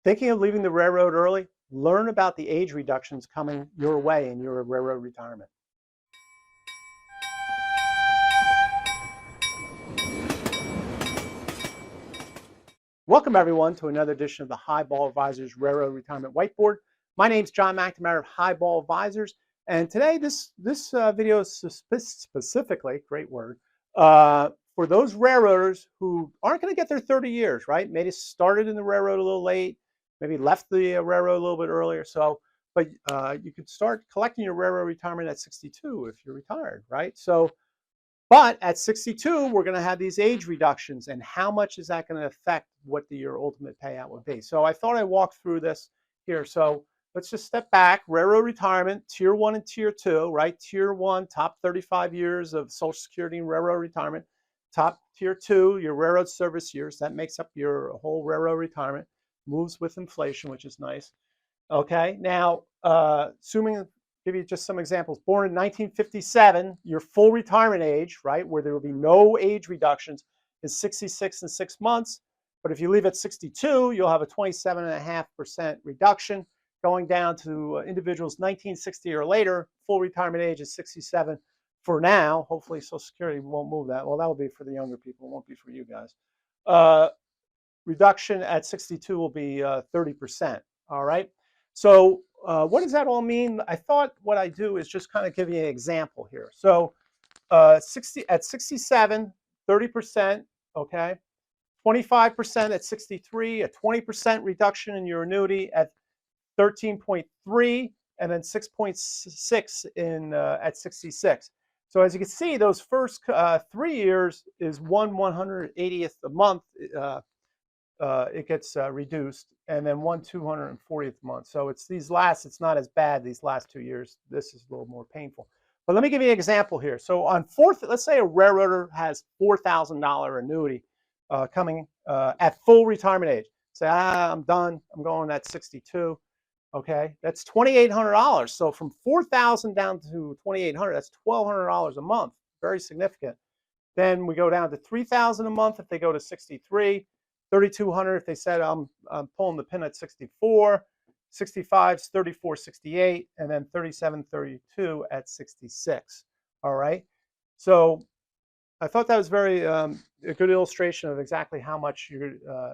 Thinking of leaving the railroad early? Learn about the age reductions coming your way in your railroad retirement. Welcome everyone to another edition of the Highball Advisors Railroad Retirement Whiteboard. My name is John McNamara of Highball Advisors, and today this video is specifically, great word, for those railroaders who aren't going to get their 30 years, right? Maybe started in the railroad a little late, maybe left the railroad a little bit earlier. But you could start collecting your railroad retirement at 62 if you're retired, right? But at 62, we're going to have these age reductions, and how much is that going to affect what your ultimate payout would be? So I thought I'd walk through this here. So let's just step back. Railroad retirement, Tier 1 and Tier 2, right? Tier 1, top 35 years of Social Security and railroad retirement. Top Tier 2, your railroad service years. That makes up your whole railroad retirement. Moves with inflation, which is nice. Okay, now, assuming, give you just some examples. Born in 1957, your full retirement age, right, where there will be no age reductions, is 66 and 6 months. But if you leave at 62, you'll have a 27.5% reduction. Going down to individuals 1960 or later, full retirement age is 67 for now. Hopefully Social Security won't move that. Well, that will be for the younger people. It won't be for you guys. Reduction at 62 will be 30%. All right. So what does that all mean? I thought what I do is just kind of give you an example here. So at 67, 30%, okay, 25% at 63, a 20% reduction in your annuity at 13.3, and then 6.6 in at 66. So as you can see, those first 3 years is 1/180th a month. It gets reduced, and then 1/240th month. So it's not as bad these last 2 years. This is a little more painful. But let me give you an example here. So on let's say a railroader has $4,000 annuity coming at full retirement age. Say, I'm done. I'm going at 62. Okay, that's $2,800. So from 4,000 down to 2,800, that's $1,200 a month. Very significant. Then we go down to 3,000 a month if they go to 63. 3,200 if they said I'm pulling the pin at 64, 65 is 34.68, and then 37.32 at 66. All right. So I thought that was very a good illustration of exactly how much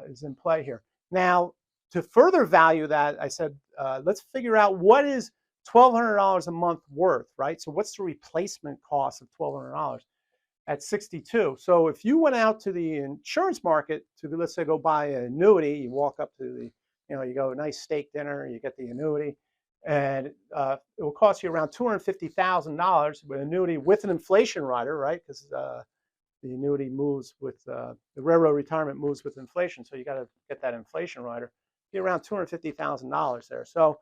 is in play here. Now, to further value that, I said let's figure out what is $1,200 a month worth, right? So what's the replacement cost of $1,200? At 62. So if you went out to the insurance market to, let's say, go buy an annuity, you walk up to the, you go a nice steak dinner, you get the annuity, and it will cost you around $250,000 with annuity with an inflation rider, right? Because the annuity moves with the railroad retirement moves with inflation, so you got to get that inflation rider. Be around $250,000 there. So,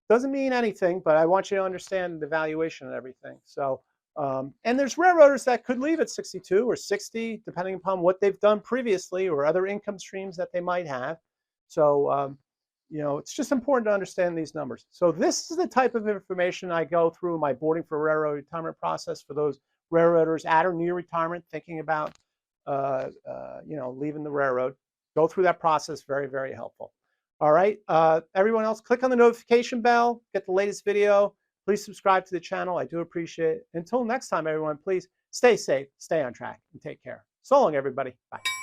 doesn't mean anything, but I want you to understand the valuation and everything. So. And there's railroaders that could leave at 62 or 60, depending upon what they've done previously or other income streams that they might have. So, it's just important to understand these numbers. So this is the type of information I go through my boarding for railroad retirement process for those railroaders at or near retirement, thinking about, leaving the railroad. Go through that process. Very, very helpful. All right. Everyone else, click on the notification bell, get the latest video. Please subscribe to the channel. I do appreciate it. Until next time, everyone, please stay safe, stay on track, and take care. So long, everybody. Bye.